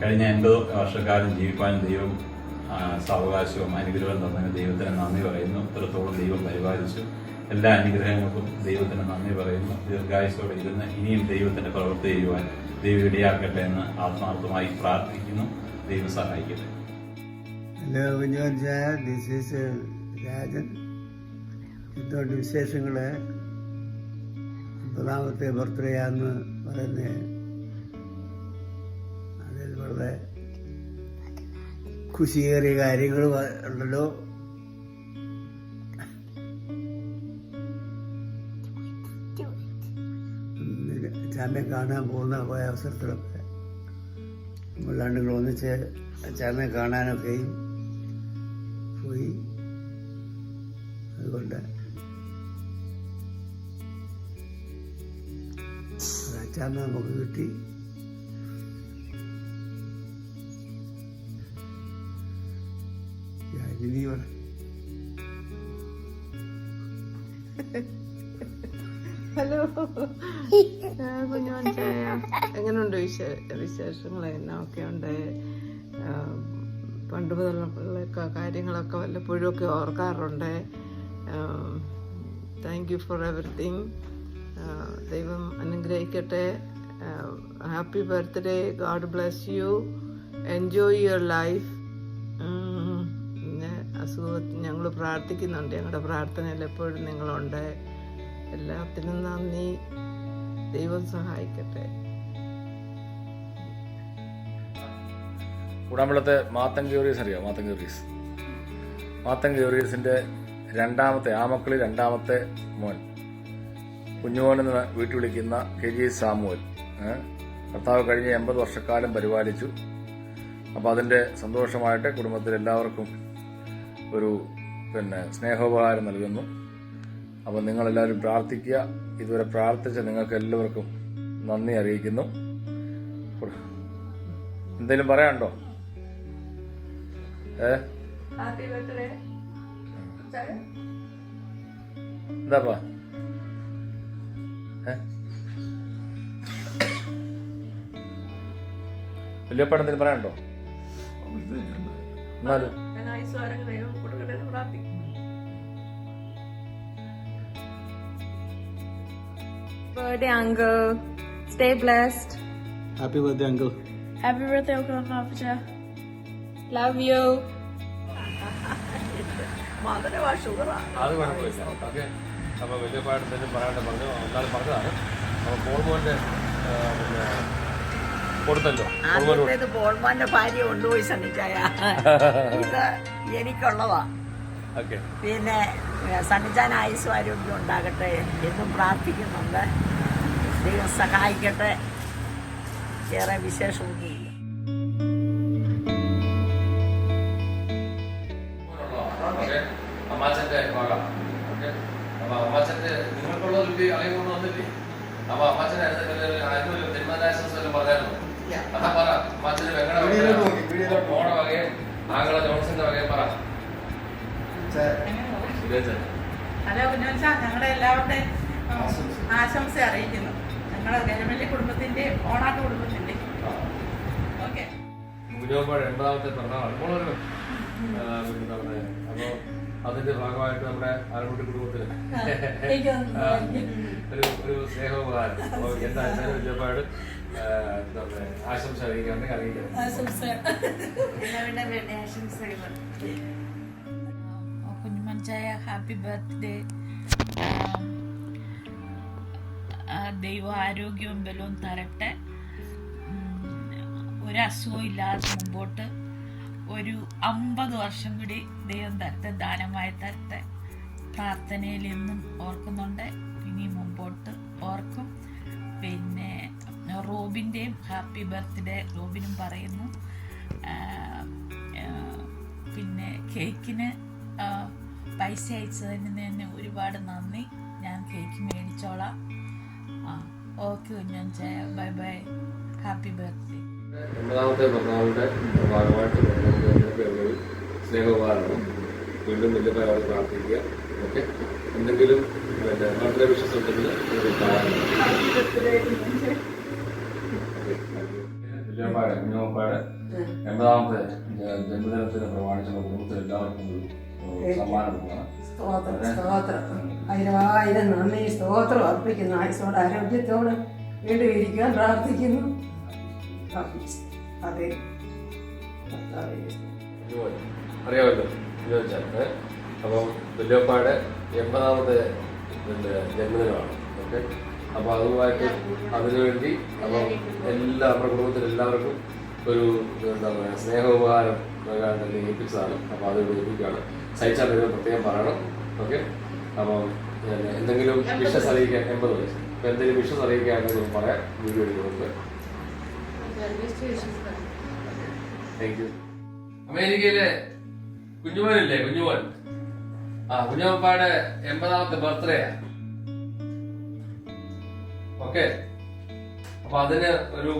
കഴിഞ്ഞ 80 വർഷക്കാലം ജീവിപ്പാനും ദൈവം സാവകാശവും അനുഗ്രഹവും തന്നതിന് ദൈവത്തിന് നന്ദി പറയുന്നു. ഇത്രത്തോളം ദൈവം പരിപാലിച്ചു. എല്ലാ അനുഗ്രഹങ്ങൾക്കും ദൈവത്തിന് നന്ദി പറയുന്നു. ദീർഘായുസോടെ ഇരുന്ന് ഇനിയും ദൈവത്തിന്റെ പ്രവൃത്തി ചെയ്യുവാൻ ദൈവം ഇടയാക്കട്ടെ എന്ന് ആത്മാർത്ഥമായി പ്രാർത്ഥിക്കുന്നു. ദൈവം സഹായിക്കട്ടെ. ഹലോ കുഞ്ഞുമനുഷ്യ, ദിസ് ഈസ് രാജൻ. എന്തുകൊണ്ട് വിശേഷങ്ങള്? 50ാമത്തെ ബർത്ത്ഡേ ആണെന്ന് പറയുന്നത് അതിൽ വളരെ ഖുഷിയേറിയ കാര്യങ്ങൾ ഉണ്ടല്ലോ. ചാമ്പ്യൻ കാണാൻ പോയ അവസരത്തിലൊക്കെ നമ്മൾ രണ്ടുകൾ ഒന്നിച്ച് ചാമ്പ്യൻ കാണാനൊക്കെയും പോയി. അതുകൊണ്ട് അച്ചാമ്മ നമുക്ക് കിട്ടി. ഹലോ കുഞ്ഞുമനുഷ്യ, എങ്ങനെയുണ്ട് വിശേഷങ്ങൾ? എന്നൊക്കെ ഉണ്ട്? പണ്ട് മുതലുള്ള കാര്യങ്ങളൊക്കെ വല്ലപ്പോഴും ഒക്കെ ഓർക്കാറുണ്ട്. Thank you for everything. ദൈവം അനുഗ്രഹിക്കട്ടെ. Happy birthday. God bless you. Enjoy your life. പിന്നെ അസുഖത്തിന് ഞങ്ങൾ പ്രാർത്ഥിക്കുന്നുണ്ട്. ഞങ്ങളുടെ പ്രാർത്ഥനയിൽ എപ്പോഴും നിങ്ങളുണ്ട്. എല്ലാത്തിനും നന്ദി. ദൈവം സഹായിക്കട്ടെ. കുടമ്പളത്തെ മാത്തൻ ഗൗരീസ് അറിയാം? മാത്തൻ ഗൗരീസിന്റെ ആമക്കളിൽ രണ്ടാമത്തെ മോൻ, കുഞ്ഞുമോനെന്ന് വീട്ടിൽ വിളിക്കുന്ന KG സാമുവൽ. കർത്താവ് കഴിഞ്ഞ 80 വർഷക്കാലം പരിപാലിച്ചു. അപ്പോൾ അതിന്റെ സന്തോഷമായിട്ട് കുടുംബത്തിൽ എല്ലാവർക്കും ഒരു സ്നേഹോപഹാരം നൽകുന്നു. അപ്പോൾ നിങ്ങളെല്ലാവരും പ്രാർത്ഥിക്കുക. ഇതുവരെ പ്രാർത്ഥിച്ച നിങ്ങൾക്ക് എല്ലാവർക്കും നന്ദി അറിയിക്കുന്നു. എന്തെങ്കിലും പറയാനുണ്ടോ? എന്താപ്പാ? വലിയപ്പാട് എന്തെങ്കിലും പറയാനുണ്ടോ? എന്നാലും birthday, uncle. Stay blessed. Happy birthday, uncle. Happy birthday, Uncle Papacha. Love you. അത് കുഴപ്പമില്ല. ഓക്കെ. അപ്പോൾ വലിയപ്പാട് എന്തെങ്കിലും പറയാണ്ട് പറഞ്ഞു. എന്നാലും പറഞ്ഞതാണ്. അപ്പോൾ പോൾമോന്റെ കൊടുത്തല്ലോ. പോൾമോന്റെ ഭാര്യ കൊണ്ടുപോയി സണ്ണിച്ചായ. ഇത് എനിക്കുള്ളതാ. പിന്നെ സണ്ണിച്ചാൻ ആയുസ്സും ആരോഗ്യം ഉണ്ടാകട്ടെ എന്നും പ്രാർത്ഥിക്കുന്നുണ്ട്. ദൈവം സഹായിക്കട്ടെ. ഏറെ വിശേഷമൊന്നുമില്ല. അമ്മാച്ചന്റെ മക. ഓക്കെ. അപ്പൊ അമ്മാച്ചന്റെ നിങ്ങൾക്കുള്ള അറിയുകൊണ്ട് വന്നില്ലേ? അപ്പൊ അമ്മാച്ചനെ ജന്മദിനാശംസ പറഞ്ഞായിരുന്നു. അതാ പറ. അമ്മാച്ചന് വെങ്ങടെ മോടെ വകയെ ആംഗള ജോൺസന്റെ വകയെ പറ. ഹലോ കുഞ്ഞോച്ച, ഞങ്ങളുടെ എല്ലാവരുടെയും ആശംസ അറിയിക്കുന്നു. ഞങ്ങളുടെ ഗരമല്ലി കുടുംബത്തിന്റെ ഓണാട്ട് കുടുംബത്തിന്റെ. ഓക്കെ. കുഞ്ഞോപ്പാട് 80ാമത്തെ പിറന്നാളാണ്. അപ്പോൾ അതിന്റെ ഭാഗമായിട്ട് നമ്മുടെ ആലക്കുട്ടി കുടുംബത്തിന് ഒരു സ്നേഹോപകാരം. അപ്പോൾ എന്തായാലും കുഞ്ഞോപ്പാട് ആശംസ അറിയിക്കാണെങ്കിൽ അറിയിക്കണം. കുഞ്ഞുമനുഷ്യ, ഹാപ്പി ബർത്ത്ഡേ. ദൈവം ആരോഗ്യവും ബലവും തരട്ടെ. ഒരു അസുഖവും ഇല്ലാതെ മുമ്പോട്ട് ഒരു 50 വർഷം കൂടി ദൈവം തരട്ടെ, ദാനമായി തരട്ടെ. പ്രാർത്ഥനയിൽ എന്നും ഓർക്കുന്നുണ്ട്. ഇനി മുമ്പോട്ട് ഓർക്കും. പിന്നെ റോബിൻ്റെയും ഹാപ്പി ബർത്ത്ഡേ റോബിനും പറയുന്നു. പിന്നെ കേക്കിന് പൈസ അയച്ചതിന് തന്നെ ഒരുപാട് നന്ദി. ഞാൻ കേക്ക് മേടിച്ചോളാം. ഓക്കെ കുഞ്ഞോച്ചായ, ബൈ ബൈ. Happy birthday. 80ാമത്തെ പിറന്നാളിന്റെ ഭാഗമായിട്ട് സ്നേഹോപകാരമാണ്. വീണ്ടും വലിയ പ്രാർത്ഥിക്കുക. ഓക്കെ. എന്തെങ്കിലും ബർത്ത്ഡേ വിഷസ് ഉണ്ടെങ്കിൽ വലിയപ്പാട് കുഞ്ഞോപ്പാട് 80ാമത്തെ ജന്മദിനത്തിന് പ്രമാണിച്ചുള്ള കുടുംബത്തിൽ എല്ലാവർക്കും ഒരു സമ്മാനം കൊടുക്കണം. സ്തോത്രം 1000 നന്ദി സ്തോത്രം അർപ്പിക്കുന്നു. ആയുസോടെ ആരോഗ്യത്തോടെ വീണ്ടും ഇരിക്കാൻ പ്രാർത്ഥിക്കുന്നു. അതെ അറിയാമല്ലോ ചോദിച്ചാൽ. അപ്പം വല്യപ്പായുടെ 80ാമത്തെ ജന്മദിനമാണ്. ഓക്കെ, അപ്പോൾ അതുമായിട്ട് അതിനുവേണ്ടി അപ്പം നമ്മുടെ കുടുംബത്തിൽ എല്ലാവർക്കും ഒരു എന്താ പറയുക സ്നേഹോപഹാരം ഏൽപ്പിച്ചതാണ്. അപ്പോൾ അത് ഏൽപ്പിക്കുകയാണ്. സഹിച്ചാൽ പ്രത്യേകം പറയണം. ഓക്കെ, അപ്പം എന്തെങ്കിലും വിഷസ് അറിയിക്കാൻ 80 വയസ്സ് അപ്പോൾ എന്തെങ്കിലും വിഷസ് അറിയിക്കുകയാണെങ്കിൽ പറയാം. വീഡിയോ എടുക്കുന്നത്. Thank you. അമേരിക്കയിലെ കുഞ്ഞുമോനില്ലേ, കുഞ്ഞുമോൻ, കുഞ്ഞുമപ്പായുടെ 80ാമത്തെ ബർത്ത്ഡേയാ. ഓക്കെ, അപ്പൊ അതിന് ഒരു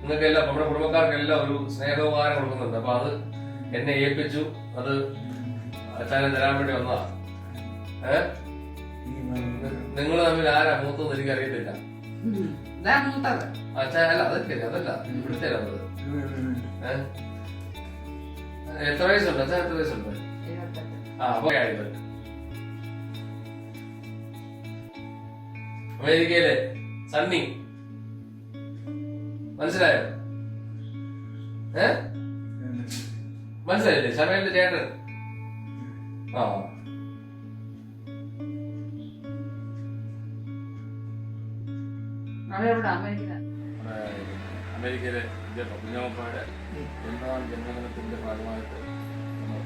നിങ്ങൾക്കെല്ലാം നമ്മുടെ കുടുംബക്കാർക്കെല്ലാം ഒരു സ്നേഹോപഹാരം കൊടുക്കുന്നുണ്ട്. അപ്പൊ അത് എന്നെ ഏൽപ്പിച്ചു. അത് അച്ഛനെ തരാൻ വേണ്ടി വന്നതാ. നിങ്ങൾ തമ്മിൽ ആരാ മൂത്തെന്ന് എനിക്ക് അറിയത്തില്ല. അച്ഛൻ അല്ല, അതൊക്കെ അതല്ല ഇവിടുത്തെ എത്ര വയസ്സുണ്ട് അച്ഛൻ? എത്ര വയസ്സുണ്ട്? അപ്പൊ അമേരിക്കയിലെ സണ്ണി, മനസ്സിലായോ? മനസ്സിലായില്ലേ? ശമേലിന്റെ ചേട്ടൻ. അമേരിക്കയിലെ കുഞ്ഞമ്മപ്പായുടെ 80ാം ജന്മദിനത്തിന്റെ ഭാഗമായിട്ട്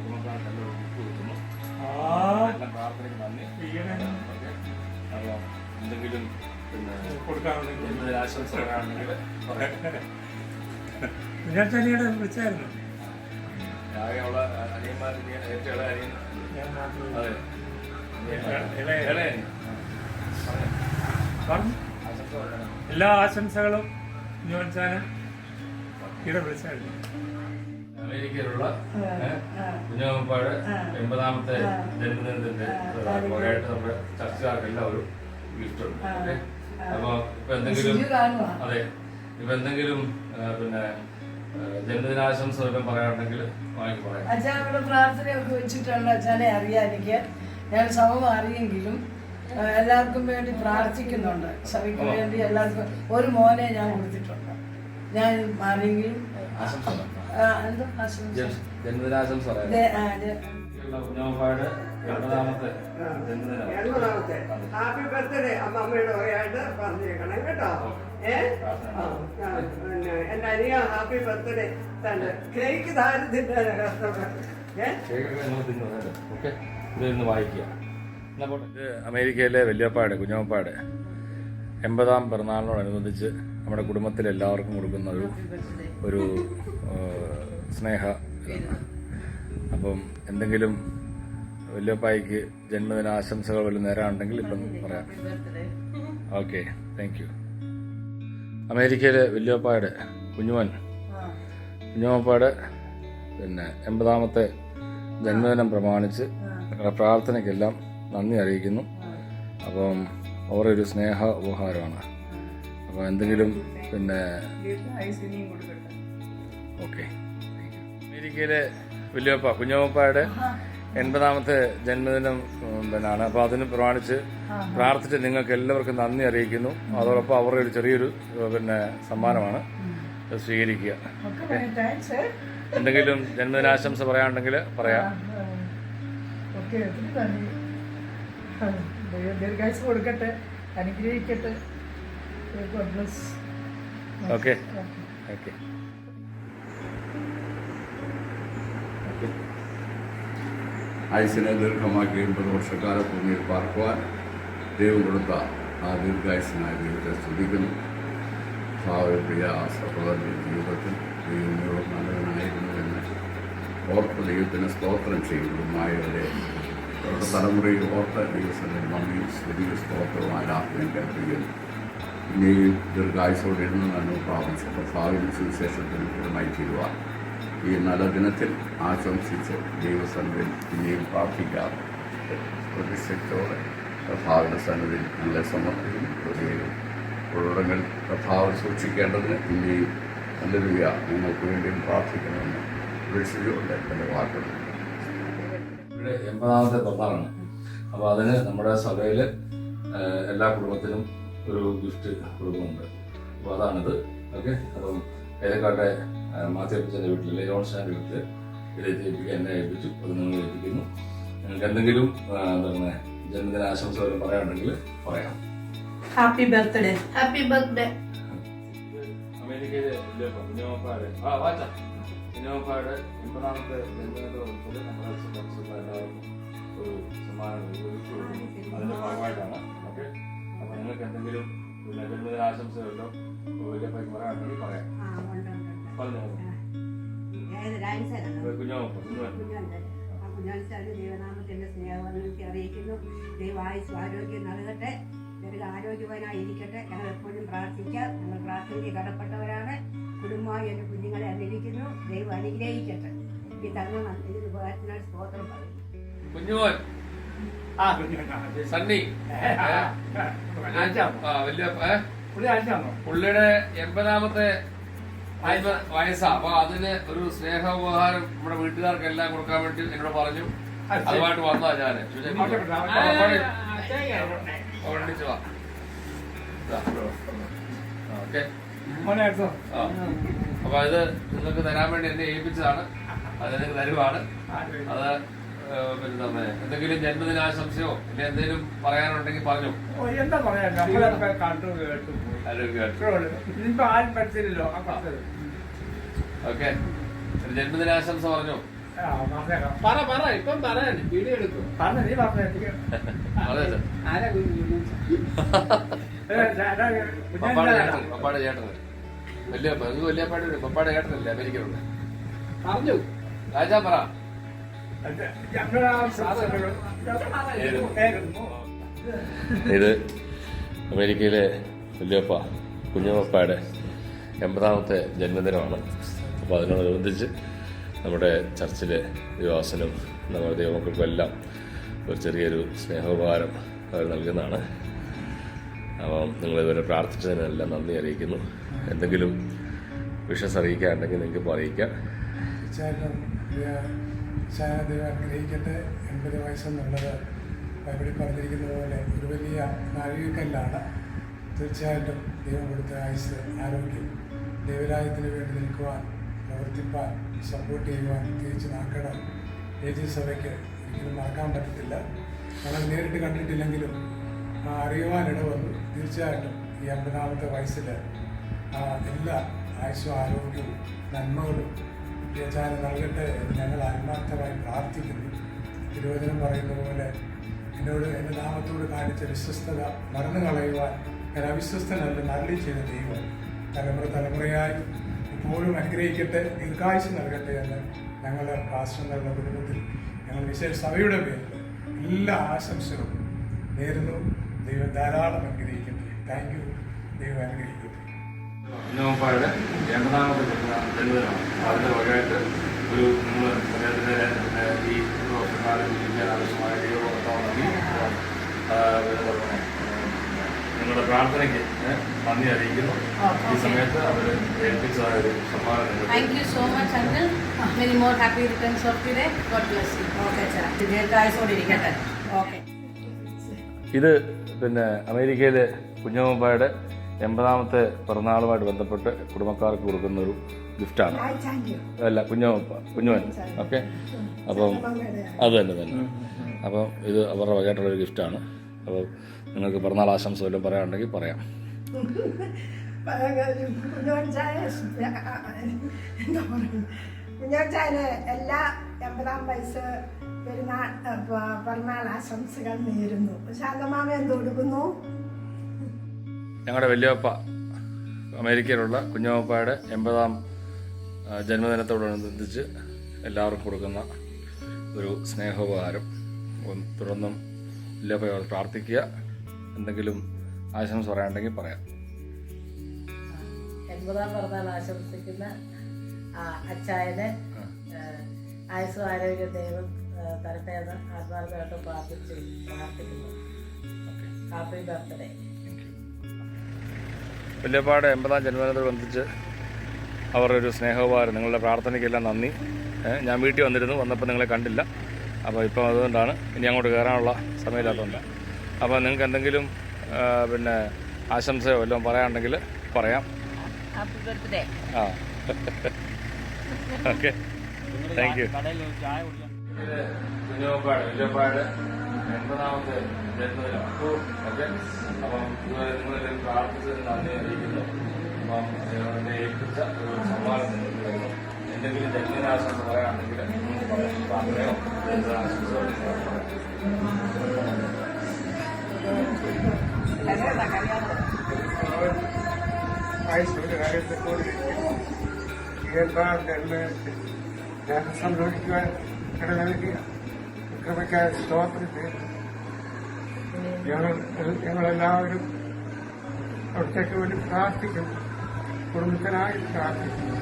കുടുംബക്കാർക്കെല്ലാം ബുക്ക് കൊടുക്കുന്നു. എല്ലാം പ്രാർത്ഥനയ്ക്ക് നന്ദി. അപ്പൊ എന്തെങ്കിലും പിന്നെ ആശംസ പറയാണെങ്കിൽ വിളിച്ചായിരുന്നു. ആകെയുള്ള അനിയന്മാർക്ക് ഏറ്റവും ഇളയ അനിയൻ. അതെ, എല്ലാ ആശംസകളും കുഞ്ഞുമച്ചാനും ഇവിടെ വിളിച്ചായിരുന്നു. അമേരിക്കയിലുള്ള കുഞ്ഞമ്മപ്പാട് 80ാമത്തെ ജന്മദിനത്തിന്റെ വകയായിട്ട് നമ്മുടെ ചർച്ചക്കാർക്കെല്ലാം ഒരു ഗിഫ്റ്റ് ഉണ്ട്. ഓക്കെ, അപ്പൊ ഇപ്പൊ എന്തെങ്കിലും ഇപ്പൊ എന്തെങ്കിലും പിന്നെ ജന്മദിനാശംസ പറയാനുണ്ടെങ്കിൽ വാങ്ങി പറയാം. അച്ഛനോട് പ്രാർത്ഥനയൊക്കെ വെച്ചിട്ടുണ്ട്. അച്ഛനെ അറിയാം, എനിക്ക് ഞാൻ സമം അറിയെങ്കിലും എല്ലാവർക്കും വേണ്ടി പ്രാർത്ഥിക്കുന്നുണ്ട്. സഭയ്ക്ക് വേണ്ടി എല്ലാവർക്കും ഒരു മോനെ ഞാൻ കൊടുത്തിട്ടുണ്ട്. ഞാൻ ആരെങ്കിലും ജന്മദിനാശംസ കുഞ്ഞമ്മപ്പാട് 80ാമത്തെ ഹാപ്പി ബർത്ത്ഡേ അമ്മമ്മയുടെ വകയായിട്ട് പറഞ്ഞേക്കണം കേട്ടോ. എന്റെ അനിയ ഹാപ്പി ബർത്ത്ഡേ തന്നെ. കേക്ക് താരം തിന്നാണ് കഷ്ടപ്പെട്ടത്. വായിക്കുക. ഇത് അമേരിക്കയിലെ വല്യപ്പാട് കുഞ്ഞമ്മപ്പാട് 80ാം പിറന്നാളിനോടനുബന്ധിച്ച് നമ്മുടെ കുടുംബത്തിലെ എല്ലാവർക്കും കൊടുക്കുന്ന ഒരു സ്നേഹ. അപ്പം എന്തെങ്കിലും വല്യപ്പായ്ക്ക് ജന്മദിനാശംസകൾ വല്ല നേരാണെങ്കിൽ ഇപ്പം പറയാം. Okay, thank U. അമേരിക്കയിലെ വല്യപ്പായുടെ കുഞ്ഞമ്മപ്പാട് പിന്നെ 80ാമത്തെ ജന്മദിനം പ്രമാണിച്ച് പ്രാർത്ഥനയ്ക്കെല്ലാം നന്ദി അറിയിക്കുന്നു. അപ്പം അവരുടെ ഒരു സ്നേഹ ഉപഹാരമാണ്. അപ്പോൾ എന്തെങ്കിലും പിന്നെ ഓക്കെ. അമേരിക്കയിലെ വല്യപ്പ കുഞ്ഞമ്മപ്പായുടെ 80ാമത്തെ ജന്മദിനം തന്നെയാണ്. അപ്പോൾ അതിന് പ്രമാണിച്ച് പ്രാർത്ഥിച്ച് നിങ്ങൾക്ക് എല്ലാവർക്കും നന്ദി അറിയിക്കുന്നു. അതോടൊപ്പം അവരുടെ ഒരു ചെറിയൊരു പിന്നെ സമ്മാനമാണ് സ്വീകരിക്കുക. എന്തെങ്കിലും ജന്മദിനാശംസ പറയാനുണ്ടെങ്കിൽ പറയാം. ദീർഘായുസ്സ് കൊടുക്കട്ടെ, അനുഗ്രഹിക്കട്ടെ. Okay okay. ആയുസിനെ ദീർഘമാക്കി 80 വർഷക്കാലം ഭൂമിയിൽ പാർക്കുവാൻ ദൈവം കൊടുത്ത ആ ദീർഘായുസിനായ ദൈവത്തെ സ്തുതിക്കുന്നു. പ്രിയ സഹോദരൻ്റെ ജീവിതത്തിൽ ദൈവം നല്ലവനായിരുന്നു എന്ന് ഓർത്ത് ദൈവത്തിന് സ്തോത്രം ചെയ്യുന്നതുമായവരെ അവരുടെ തലമുറയിൽ ഓർത്ത ദൈവത്തിൻ്റെ നന്ദിയും സ്തുതിയും സ്തോത്രവും ആരാധനയും കൽപ്പിക്കുന്നു. ഇനിയും ദീർഘായുസോടെ ഇരുന്ന് നന്മ പ്രാപിച്ച കർത്താവിന് സുവിശേഷത്തിന് പൂർണ്ണമായി തീരുവാൻ ഈ നല്ല ദിനത്തിൽ ആശംസിച്ച് ദൈവസന്നിധിയിൽ ഇനിയും പ്രാർത്ഥിക്കാം. പ്രതിഷ്ഠയോടെ കർത്താവിൻ്റെ സന്നിധിയിൽ നല്ല സമർപ്പിക്കും. ഉള്ളടങ്ങൾ കർത്താവ് സൂക്ഷിക്കേണ്ടതിന് ഇനിയും ഹല്ലേലൂയ. നിങ്ങൾക്ക് വേണ്ടിയും പ്രാർത്ഥിക്കണമെന്ന് പ്രതീക്ഷിച്ചുകൊണ്ട് എൻ്റെ വാക്കുകൾ. ഇവിടെ 80ാമത്തെ പിറന്നാളാണ്. അപ്പോൾ അതിന് നമ്മുടെ സഭയിൽ എല്ലാ കുടുംബത്തിനും ഒരു ഗിഫ്റ്റ് കൊടുക്കുന്നുണ്ട്. അപ്പോൾ അതാണിത്. ഓക്കെ, അപ്പം ഏതെക്കാട്ടെ മാത്യപ്പച്ചൻ്റെ വീട്ടിലെ ജോൺസാൻ്റെ വീട്ടിൽ ഇത് ഏൽപ്പിക്കുക, എന്നെ ഏൽപ്പിച്ചു. അത് നിങ്ങൾ ഏൽപ്പിക്കുന്നു. നിങ്ങൾക്ക് എന്തെങ്കിലും എന്താണ് ജന്മദിനാശംസ വല്ലതും പറയാനുണ്ടെങ്കിൽ പറയാം. Happy birthday. Happy birthday. അമേരിക്കയിലെ കുഞ്ഞമ്മപ്പാട് കുഞ്ഞമ്മപ്പാട് 80ാമത്തെ ജന്മദിനത്തോട് നമ്മുടെ സുഹൃത്തുക്കൾ എല്ലാവർക്കും ഒരു സമ്മാനം അതിൻ്റെ ഭാഗമായിട്ടാണ്. ഓക്കെ, അപ്പോൾ നിങ്ങൾക്ക് എന്തെങ്കിലും പിന്നെ ജന്മദിനാശംസകളോ വലിയപ്പയ്ക്ക് പറയാനുണ്ടെങ്കിൽ പറയാം. പറഞ്ഞോ കുഞ്ഞാലിച്ചാല് ദൈവനാമത്തിന്റെ സ്നേഹവന്ദനത്തെ അറിയിക്കുന്നു. ദൈവായുസ് ആരോഗ്യം നൽകട്ടെ, ഞങ്ങൾ ആരോഗ്യവാനായിരിക്കട്ടെ. ഞങ്ങൾ എപ്പോഴും പ്രാർത്ഥിക്കാം. ഞങ്ങൾ പ്രാർത്ഥനയ്ക്ക് കടപ്പെട്ടവരാണ്. കുടുംബമായി എൻ്റെ കുഞ്ഞുങ്ങളെ അനുഗ്രഹിക്കുന്നു. ദൈവം അനുഗ്രഹിക്കട്ടെ. ഈ തന്ന ഇതിന് ഉപകാരത്തിനായി സ്തോത്രം പറയും. കുഞ്ഞുമോൻ സണ്ണി പുള്ളിയുടെ 80ാമത്തെ വയസ്സാ. അപ്പൊ അതിന് ഒരു സ്നേഹോപഹാരം നമ്മുടെ വീട്ടുകാർക്ക് എല്ലാം കൊടുക്കാൻ വേണ്ടി എന്നോട് പറഞ്ഞു. അതുമായിട്ട് വന്നതാ ഞാന്. ഓക്കെ, അപ്പൊ ഇത് നിങ്ങൾക്ക് തരാൻ വേണ്ടി എന്നെ ഏൽപ്പിച്ചതാണ്. അത് നിങ്ങൾക്ക് തരുവാണ്. അത് പിന്നെ എന്തെങ്കിലും ജന്മദിനാശംസയോ പിന്നെ എന്തെങ്കിലും പറയാനുണ്ടെങ്കിൽ പറഞ്ഞു. എന്താ പറയാ, നമ്മളൊക്കെ കണ്ടു കേട്ടു. ഇനിയിപ്പോ ആരും പഠിച്ചില്ലല്ലോ. ഓക്കെ, ജന്മദിനാശംസ പറഞ്ഞു. ഇപ്പം പറയാൻ വീഡിയോ എടുക്കും. പറഞ്ഞു, നീ പറഞ്ഞു. പപ്പാടെ ചേട്ടന് പപ്പാടെ ചേട്ടനല്ലേ അമേരിക്കയിലുണ്ട്. പറഞ്ഞു രാജാ പറ. ഇത് അമേരിക്കയിലെ വല്യപ്പ കുഞ്ഞമ്മപ്പായുടെ 80ാമത്തെ ജന്മദിനമാണ്. അപ്പോൾ അതിനോടനുബന്ധിച്ച് നമ്മുടെ ചർച്ചിലെ യുവാസനും നമ്മുടെ ദൈവമക്കൾക്കും എല്ലാം ഒരു ചെറിയൊരു സ്നേഹോപഹാരം അവർ നൽകുന്നതാണ്. അപ്പം നിങ്ങളിതുവരെ പ്രാർത്ഥിച്ചതിനെല്ലാം നന്ദി അറിയിക്കുന്നു. എന്തെങ്കിലും വിഷസ് അറിയിക്കാനുണ്ടെങ്കിൽ നിങ്ങൾക്ക് അറിയിക്കാം. ദൈവം അനുഗ്രഹിക്കട്ടെ. 80 വയസ്സെന്നുള്ളത് ബൈബിളിൽ പറഞ്ഞിരിക്കുന്ന പോലെ ഒരു വലിയ നാഴികക്കല്ലാണ്. തീർച്ചയായിട്ടും ദൈവം കൊടുത്ത ആയുസ്, ആരോഗ്യം, ദൈവരാജ്യത്തിന് വേണ്ടി നിൽക്കുവാൻ, പ്രവർത്തിപ്പാൻ, സപ്പോർട്ട് ചെയ്യുവാൻ തിരിച്ച് നാക്കട ഏജ് സഭയ്ക്ക് ഒരിക്കലും മറക്കാൻ പറ്റത്തില്ല. ഞങ്ങൾ നേരിട്ട് കണ്ടിട്ടില്ലെങ്കിലും അറിയുവാനിട വന്നു. തീർച്ചയായിട്ടും ഈ 80ാമത്തെ വയസ്സിൽ എല്ലാ ആയുസ്സും ആരോഗ്യവും നന്മകളും വിദ്യാചാരം നൽകട്ടെ എന്ന് ഞങ്ങൾ ആത്മാർത്ഥമായി പ്രാർത്ഥിക്കുന്നു. തിരുവചനം പറയുന്ന പോലെ എന്നോട് എൻ്റെ നാമത്തോട് കാണിച്ച വിശ്വസ്തത മറന്നു കളയുവാൻ ഞാൻ അവിശ്വസ്തനല്ല, നല്ലി ചെയ്ത ദൈവം തലമുറയായി ഇപ്പോഴും അനുഗ്രഹിക്കട്ടെ, ദീർഘായുസ് നൽകട്ടെ എന്ന് ഞങ്ങളുടെ പാസ്റ്ററുടെ കുടുംബത്തിൽ ഞങ്ങൾ വിശേഷ സഭയുടെ പേരിൽ എല്ലാ ആശംസകളും നേരുന്നു. ദൈവം ധാരാളം അനുഗ്രഹിക്കട്ടെ. Thank you. ദൈവം അനുഗ്രഹിക്കട്ടെ. കുഞ്ഞമ്മപ്പായുടെ 80ാമത്തെ ജന്മദിനമാണ്. അതിൻ്റെ വകയായിട്ട് ഒരു നിങ്ങൾ അദ്ദേഹത്തിൻ്റെ ഈ വർഷക്കാലം ജീവിക്കാൻ ആവശ്യമായ ദൈവപ്രവർത്തനം നിങ്ങളുടെ പ്രാർത്ഥനയ്ക്ക് നന്ദി അറിയിക്കുന്നു. ഈ സമയത്ത് അവർ ഏൽപ്പിച്ചതായ ഒരു സമ്മാനം. Thank you so much, uncle. Many more happy returns of the day. God bless you. Okay, sir. ദീർഘായുസ്സോടെ ഇരിക്കട്ടെ. Okay. ഇത് പിന്നെ അമേരിക്കയിലെ കുഞ്ഞമ്മപ്പായുടെ 80ാമത്തെ പിറന്നാളുമായിട്ട് ബന്ധപ്പെട്ട് കുടുംബക്കാർക്ക് കൊടുക്കുന്ന ഒരു ഗിഫ്റ്റാണ്. അല്ല, കുഞ്ഞുമൻ. ഓക്കെ, അപ്പം അത് തന്നെ. അപ്പം ഇത് അവരുടെ വകയായിട്ടുള്ളൊരു ഗിഫ്റ്റാണ്. അപ്പോൾ നിങ്ങൾക്ക് പിറന്നാൾ ആശംസ വല്ലതും പറയാനുണ്ടെങ്കിൽ പറയാം. കുഞ്ഞോച്ചാല് എല്ലാ 80ാം വയസ്സ് പിറന്നാൾ ആശംസകൾ നേരുന്നു. ശാന്തമാമ എന്ത് കൊടുക്കുന്നു? ഞങ്ങളുടെ വല്യപ്പ അമേരിക്കയിലുള്ള കുഞ്ഞമ്മപ്പായുടെ 80ാം ജന്മദിനത്തോടനുബന്ധിച്ച് എല്ലാവർക്കും കൊടുക്കുന്ന ഒരു സ്നേഹോപഹാരം. തുടർന്നും വല്യപ്പ പ്രാർത്ഥിക്കുക. എന്തെങ്കിലും ആശംസ പറയാനുണ്ടെങ്കിൽ പറയാം. 80ാം പിറന്നാൾ ആശംസിക്കുന്ന അച്ചായന് ആയുസ്സും ആരോഗ്യ ദൈവം തരട്ടെ എന്ന് ആത്മാർത്ഥമായിട്ട് പ്രാർത്ഥിക്കുന്നു. Happy birthday. വല്യപ്പായുടെ 80ാം ജന്മദിനത്തോടനുബന്ധിച്ച് അവരുടെ ഒരു സ്നേഹോപഹാരം. നിങ്ങളുടെ പ്രാർത്ഥനയ്ക്കെല്ലാം നന്ദി. ഞാൻ വീട്ടിൽ വന്നപ്പോൾ നിങ്ങളെ കണ്ടില്ല. അപ്പോൾ ഇപ്പോൾ അതുകൊണ്ടാണ് ഇനി അങ്ങോട്ട് കയറാനുള്ള സമയമില്ലാത്തതുകൊണ്ടാണ്. അപ്പോൾ നിങ്ങൾക്ക് എന്തെങ്കിലും പിന്നെ ആശംസയോ വല്ലതും പറയാനുണ്ടെങ്കിൽ പറയാം. Happy birthday. ആ ഓക്കെ, താങ്ക് യു. കുഞ്ഞോപ്പാട് 80ാമത്തെ ജന്മദിനമാണ്. ഓക്കെ, അപ്പം നിങ്ങളെല്ലാവരും പ്രാർത്ഥിച്ചതിന് നന്ദി അറിയിക്കുന്നു. അപ്പം എന്നെ ഏൽപ്പിച്ച ഒരു സമ്മാനം നിങ്ങൾക്ക് തരുന്നു. എന്തെങ്കിലും ജന്മദിനാശംസ പറയാനുണ്ടെങ്കിൽ പ്രാർത്ഥനയോ ആശംസയോ ഞാൻ സംരക്ഷിക്കുവാൻ ഇടനൽകിയ കൃപയ്ക്കായ സ്തോത്രം ചെയ്യുന്നു. ഞങ്ങളെല്ലാവരും അവിടത്തേക്ക് വേണ്ടി പ്രാർത്ഥിക്കുന്നു, കുടുംബത്തിനായി പ്രാർത്ഥിക്കുന്നു.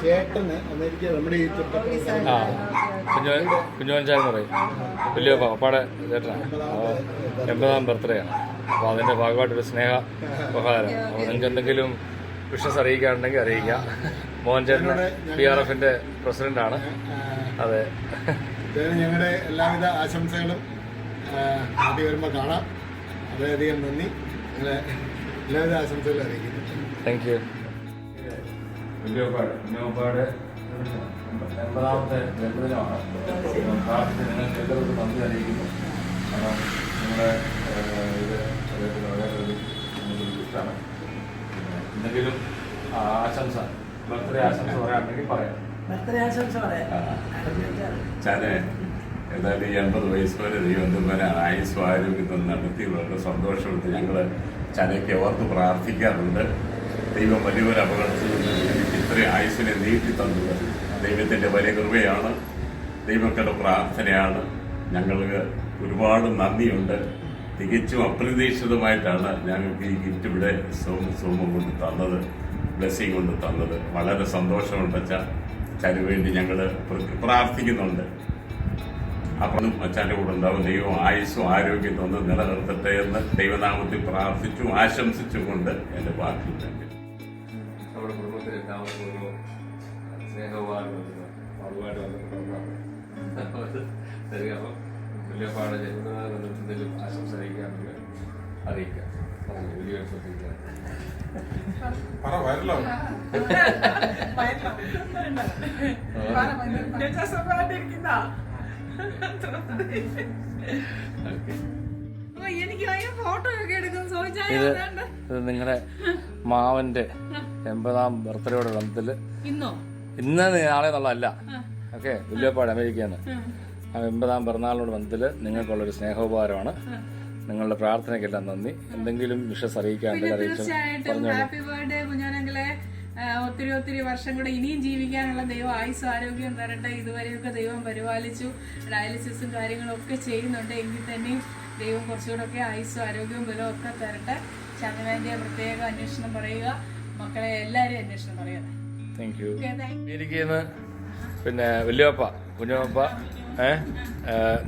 ചേട്ടന് അമേരിക്ക നമ്മുടെ ഈ കുഞ്ഞോൻ ചാൻ പറയും വലിയ പപ്പാടെ ചേട്ടനാണ്. 80ാം ബർത്ത്ഡേ ആണ്. അപ്പോൾ അതിൻ്റെ ഭാഗമായിട്ടൊരു സ്നേഹ ഉപഹാരം. അപ്പോൾ നിങ്ങൾക്ക് എന്തെങ്കിലും വിഷസ് അറിയിക്കാനുണ്ടെങ്കിൽ അറിയിക്കാം. മോഹൻ ചേട്ടൻ PRFന്റെ പ്രസിഡന്റാണ്. അതെ, ഞങ്ങളുടെ എല്ലാവിധ ആശംസകളും നാട്ടിൽ വരുമ്പോൾ കാണാം. വളരെയധികം നന്ദി. നിങ്ങളെ എല്ലാവിധ ആശംസകളും അറിയിക്കുന്നു. Thank you. കുഞ്ഞോപ്പാട് 80ാമത്തെ ജന്മദിനമാണ്. പ്രാർത്ഥിച്ച് നിങ്ങൾക്ക് എല്ലാവർക്കും നന്ദി അറിയിക്കുന്നു. കാരണം നിങ്ങളുടെ ഇത് അദ്ദേഹത്തിന് വളരെ ഇഷ്ടമാണ്. എന്തെങ്കിലും ആശംസ, ബർത്ത്ഡേ ആശംസ പറയാനുണ്ടെങ്കിൽ പറയാം. ചാനെ ഏതായാലും 80 വയസ്സ് വരെ ദൈവം ആയുസ്സും ആരോഗ്യം നടത്തി വളരെ സന്തോഷമെടുത്ത് ഞങ്ങൾ ചനയ്ക്ക് ഓർത്ത് പ്രാർത്ഥിക്കാറുണ്ട്. ദൈവം വലിയൊരു അപകടത്തിൽ നിന്ന് എനിക്ക് ഇത്രയും ആയുസ്സിനെ നീട്ടി തന്നത് ദൈവത്തിൻ്റെ വലിയ കൃപയാണ്, ദൈവങ്ങളുടെ പ്രാർത്ഥനയാണ്. ഞങ്ങൾക്ക് ഒരുപാട് നന്ദിയുണ്ട്. തികച്ചും അപ്രതീക്ഷിതമായിട്ടാണ് ഞങ്ങൾക്ക് ഈ ഗിഫ്റ്റ് ഇവിടെ സോമം കൊണ്ട് തന്നത്, ബ്ലെസ്സിങ് കൊണ്ട് തന്നത്. വളരെ സന്തോഷമുണ്ട് അച്ഛന് വേണ്ടി ഞങ്ങൾ പ്രാർത്ഥിക്കുന്നുണ്ട്. അപ്പം അച്ഛൻ്റെ കൂടെ ഉണ്ടാവും. ദൈവം ആയുസ്സും ആരോഗ്യം തന്ന് നിലനിർത്തട്ടെ എന്ന് ദൈവനാമത്തിൽ പ്രാർത്ഥിച്ചും ആശംസിച്ചും കൊണ്ട് എൻ്റെ വാക്കിലുണ്ട്. നമ്മുടെ കുടുംബത്തിൽ എല്ലാവർക്കും ഒരു സ്നേഹവുമായിട്ട് ബന്ധപ്പെട്ടുണ്ടാകും. അപ്പം വലിയപ്പാട് ജന്മദിനത്തിൽ ആശംസ അറിയിക്കാമെങ്കിൽ അറിയിക്കാം. വലിയ ശ്രദ്ധിക്കാം. ഇത് നിങ്ങളുടെ മാവന്റെ 80ാം ബർത്ത്ഡേയുടെ ബന്ധത്തില് ഇന്ന് നാളെ എന്നുള്ളതല്ല. ഓക്കെ, വലിയപ്പാട് അമേരിക്കന്ന് 80ാം പിറന്നാളിനോട് ബന്ധത്തില് നിങ്ങൾക്കുള്ളൊരു സ്നേഹോപഹാരമാണ്. നിങ്ങളുടെ പ്രാർത്ഥനയ്ക്കെല്ലാം നന്ദി. എന്തെങ്കിലും വിഷസ് അറിയിക്കാണ്ട് അറിയിച്ചു പറഞ്ഞു. ഹാപ്പി ബർത്ത്ഡേ കുഞ്ഞാനെങ്കിലെ ഒത്തിരി വർഷം കൂടെ ഇനിയും ജീവിക്കാനുള്ള ദൈവം ആയുസ്സും ആരോഗ്യം തരട്ടെ. ഇതുവരെയൊക്കെ ദൈവം പരിപാലിച്ചു. ഡയാലിസിസും കാര്യങ്ങളും ഒക്കെ ചെയ്യുന്നുണ്ട്. എങ്കിൽ തന്നെയും ദൈവം കുറച്ചുകൂടെ ഒക്കെ ആയുസ്സും ആരോഗ്യവും ബലവും ഒക്കെ തരട്ടെ. ചന്ദ്രന്റെ പ്രത്യേക അന്വേഷണം പറയുക. മക്കളെ എല്ലാവരും അന്വേഷണം പറയുക. Thank you. അമേരിക്കയിൽ നിന്ന് പിന്നെ വലിയപ്പ കുഞ്ഞപ്പ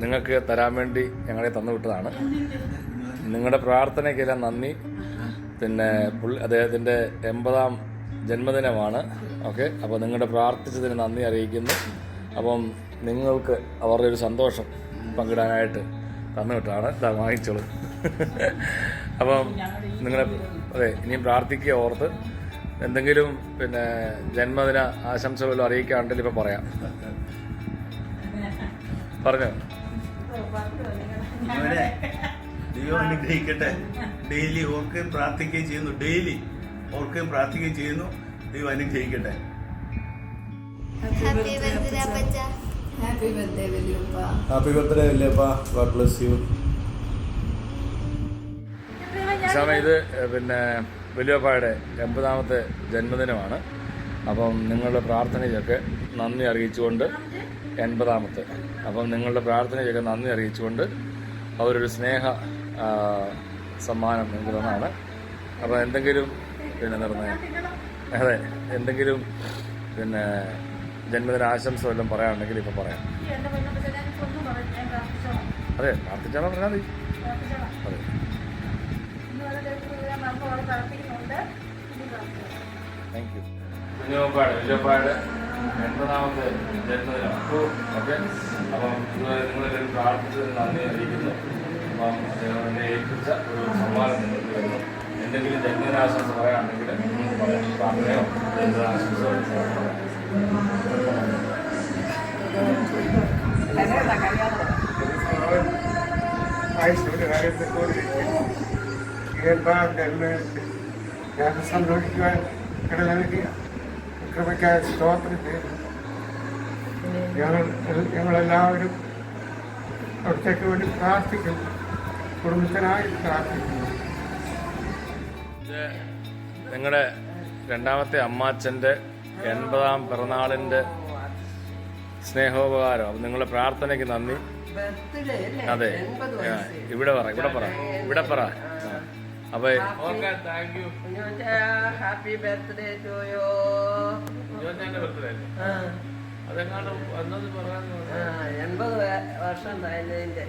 നിങ്ങൾക്ക് തരാൻ വേണ്ടി ഞങ്ങളെ തന്നു വിട്ടതാണ്. നിങ്ങളുടെ പ്രാർത്ഥനയ്ക്കെല്ലാം നന്ദി. പിന്നെ അദ്ദേഹത്തിൻ്റെ 80ാം ജന്മദിനമാണ്. ഓക്കെ, അപ്പോൾ നിങ്ങളുടെ പ്രാർത്ഥിച്ചതിന് നന്ദി അറിയിക്കുന്നു. അപ്പം നിങ്ങൾക്ക് അവരുടെ ഒരു സന്തോഷം പങ്കിടാനായിട്ട് തന്നു വിട്ടാണ്. ഇതാ വാങ്ങിച്ചോളൂ. അപ്പം നിങ്ങളെ ഇനിയും പ്രാർത്ഥിക്കുക ഓർത്ത്. എന്തെങ്കിലും പിന്നെ ജന്മദിന ആശംസകളും അറിയിക്കാണ്ടെങ്കിൽ ഇപ്പം പറയാം. പറഞ്ഞോ. ദൈവം അനുഗ്രഹിക്കട്ടെ. ഡെയിലി ഓർക്കുകയും പ്രാർത്ഥിക്കുകയും ചെയ്യുന്നു. ദൈവം അനുഗ്രഹിക്കട്ടെ. ഹാപ്പി ബർത്ത്ഡേ വലിയപ്പ. ഹാപ്പി ബർത്ത്ഡേ വലിയപ്പ. God bless you. ഇത് പിന്നെ വലിയപ്പായുടെ 80ാമത്തെ ജന്മദിനമാണ്. അപ്പം നിങ്ങളുടെ പ്രാർത്ഥനയൊക്കെ നന്ദി അറിയിച്ചുകൊണ്ട് 80ാമത്തെ അപ്പം നിങ്ങളുടെ പ്രാർത്ഥനയൊക്കെ നന്ദി അറിയിച്ചുകൊണ്ട് അവരൊരു സ്നേഹ സമ്മാനം നിങ്ങൾക്ക് തന്നാണ്. അപ്പോൾ എന്തെങ്കിലും പിന്നെ നിർണ്ണയം അതെ എന്തെങ്കിലും പിന്നെ ജന്മദിന ആശംസ വല്ലതും പറയാനുണ്ടെങ്കിൽ ഇപ്പം പറയാം. അതെ, പ്രാർത്ഥിച്ചാൽ പറഞ്ഞാൽ മതി. അതെ. Thank you. വലിയപ്പാട് 80ാമത്തെ ജന്മദിനമാണ്. ഓക്കെ, അപ്പം നിങ്ങളെല്ലാവരും പ്രാർത്ഥിച്ചതിന് നന്ദി അറിയിക്കുന്നു. അപ്പം എന്നെ ഏൽപ്പിച്ച ഒരു സമ്മാനം നിങ്ങൾക്ക് വരുന്നു. എന്തെങ്കിലും ജന്മദിനാശംസ പറയാനുണ്ടെങ്കിൽ പറയാം. പ്രാർത്ഥനയോ ജന്മദിനാശംസയോ പറയാം. ഞാൻ സന്തോഷിക്കുവാൻ ഇടനൽകിയ കൃപയ്ക്കായ സ്തോത്രം ചെയ്യുന്നു. ഞങ്ങളെല്ലാവരും അവിടത്തേക്ക് വേണ്ടി പ്രാർത്ഥിക്കുന്നു, കുടുംബത്തിനായി പ്രാർത്ഥിക്കുന്നു. നിങ്ങളുടെ രണ്ടാമത്തെ അമ്മാച്ചൻ്റെ 80ാം പിറന്നാളിൻ്റെ സ്നേഹോപകാരം. അപ്പം നിങ്ങളുടെ പ്രാർത്ഥനയ്ക്ക് നന്ദി. അതെ, ഇവിടെ പറ. അപ്പൊ ഹാപ്പി ബർത്ത്ഡേ ടു യു. അതെങ്ങാണ്ട് വന്നത് പറയാൻ 80 വർഷം കഴിഞ്ഞതിന്റെ.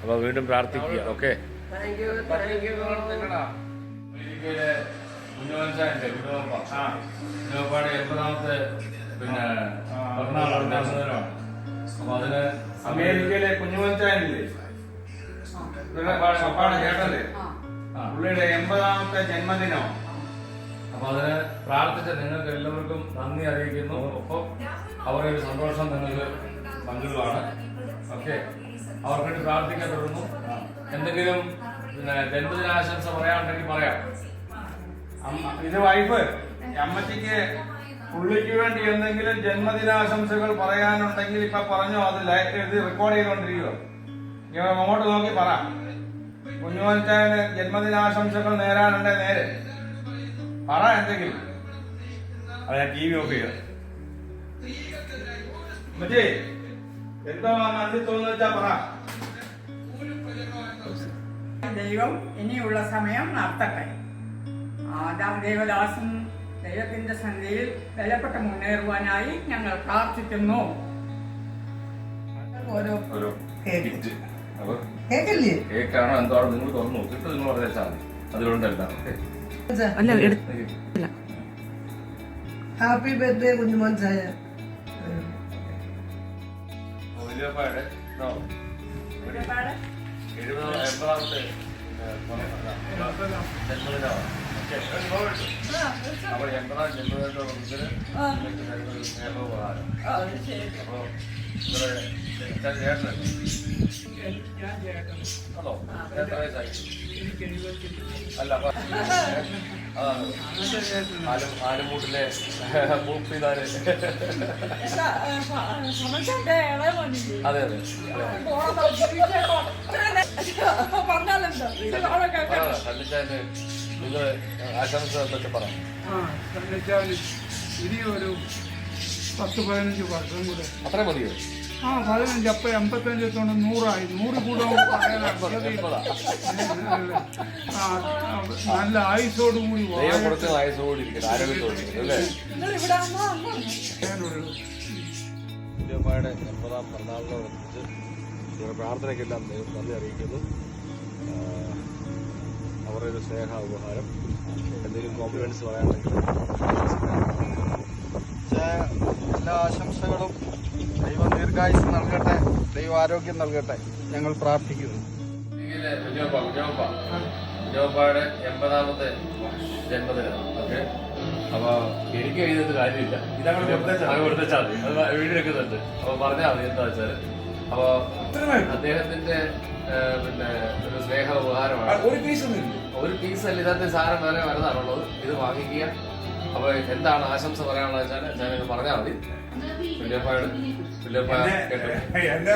അപ്പൊ വീണ്ടും പ്രാർത്ഥിക്കുക. Okay, thank you. കുഞ്ഞുമൻസാന്റെ കുഞ്ഞുപ്പാട് 80ാമത്തെ പിന്നെ പിറന്നാളാണ്. അപ്പൊ അതിന് അമേരിക്കയിലെ കുഞ്ഞുമൻസാനില്ലേ, പപ്പാടെ ചേട്ടല്ലേ, പുള്ളിയുടെ 80ാമത്തെ ജന്മദിനം. അപ്പൊ അതിന് പ്രാർത്ഥിച്ച നിങ്ങൾക്ക് എല്ലാവർക്കും നന്ദി അറിയിക്കുന്നു. ഒപ്പം അവരുടെ ഒരു സന്തോഷം നിങ്ങൾക്ക് പങ്കിടുവാണ്. ഓക്കെ, അവർക്ക് വേണ്ടി പ്രാർത്ഥിക്കാൻ തുടർന്നു. എന്തെങ്കിലും പിന്നെ ജന്മദിനാശംസ പറയാനുണ്ടെങ്കിൽ പറയാം. ഇത് വൈഫ് അമ്മച്ചിക്ക് പുള്ളിക്ക് വേണ്ടി എന്തെങ്കിലും ജന്മദിനാശംസകൾ പറയാനുണ്ടെങ്കിൽ ഇപ്പൊ പറഞ്ഞോ. അത് ഇത് റെക്കോർഡ് ചെയ്തുകൊണ്ടിരിക്കുക. ഞാൻ അങ്ങോട്ട് നോക്കി പറ. കുഞ്ഞുമൻചായന് ജന്മദിനാശംസകൾ നേരാനുണ്ടെ നേരെ പറ എന്തെങ്കിലും. അത് ഞാൻ TV ഓഫ് ചെയ്യാം. മറ്റേ എന്തോ മനസ്സിൽ തോന്നുന്നു വെച്ചാ പറ. ദൈവം ഇനിയുള്ള സമയം നടത്തട്ടെ. ദേവദാസും ദൈവത്തിന്റെ സന്ധിയിൽ ബലപ്പെട്ട് മുന്നേറുവാനായി ഞങ്ങൾ പ്രാർത്ഥിക്കുന്നു. കേക്കാണോ എന്തോ നിങ്ങൾ തുറന്നു നോക്കിയിട്ട് നിങ്ങൾ പറഞ്ഞാൽ മതി. അതിലുണ്ടല്ല. ഹാപ്പി ബർത്ത്ഡേ കുഞ്ഞുമോൻ ചായ. വലിയപ്പാട് 80ാമത്തെ ജന്മദിനമാണ്. അപ്പൊ 80ാം ജന്മദിനത്തോടൊന്നിന് സ്നേഹോപകാരം. അപ്പൊ ചേട്ടനല്ലോ എത്ര വയസ്സായി? അല്ല, ആലുമൂട്ടിലെ മൂപ്പിതാര്. അതെ അതെ സണ്ണിച്ചാല് നിങ്ങൾ ആശംസ എന്തൊക്കെ പറയാം. ഇനിയൊരു 10-15 വർഷം കൂടെ. അത്ര മതിയോ? 15. അപ്പൊ 85 തൊണ്ട് 100ആയി. 100 കൂടെ നല്ല ആയുസോടുകൂടി ആയുസോടിരിക്കട്ടെ, ആരോഗ്യത്തോടിരിക്കട്ടെ അല്ലേ. വലിയപ്പായുടെ 80ാം പിറന്നാളിനോടനുബന്ധിച്ച് നിങ്ങളുടെ പ്രാർത്ഥനയ്ക്കെല്ലാം നന്ദി അറിയിക്കുന്നു. അവരുടെ ഒരു സ്നേഹ ഉപഹാരം. എന്തെങ്കിലും കോംപ്ലിമെന്റ്സ് പറയാനുണ്ടെങ്കിൽ എല്ലാ ആശംസകളും ദൈവം ദീർഘായുസ് നൽകട്ടെ, ദൈവം ആരോഗ്യം നൽകട്ടെ. ഞങ്ങൾ പ്രാർത്ഥിക്കുന്നു. കുഞ്ഞോപ്പായുടെ 80ാമത്തെ ജന്മദിനം. ഓക്കെ, അപ്പൊ എനിക്ക് എഴുതിയത് കാര്യമില്ല. ഇതങ്ങനെ കൊടുത്താൽ മതി. അത് വീഡിയോ എടുക്കുന്നുണ്ട്. അപ്പൊ പറഞ്ഞാൽ മതി എന്താ വെച്ചാല്. അപ്പൊ അദ്ദേഹത്തിന്റെ പിന്നെ ഒരു സ്നേഹ ഉപഹാരമാണ്. ഒരു പീസല്ല, ഇതിനകത്ത് സാധനം വേറെ വരുന്നതാണുള്ളത്. ഇത് വാങ്ങിക്കുക. അപ്പൊ എന്താണ് ആശംസ പറയാനുള്ളത് വെച്ചാൽ ഞാനിത് പറഞ്ഞാൽ മതി. എന്നെ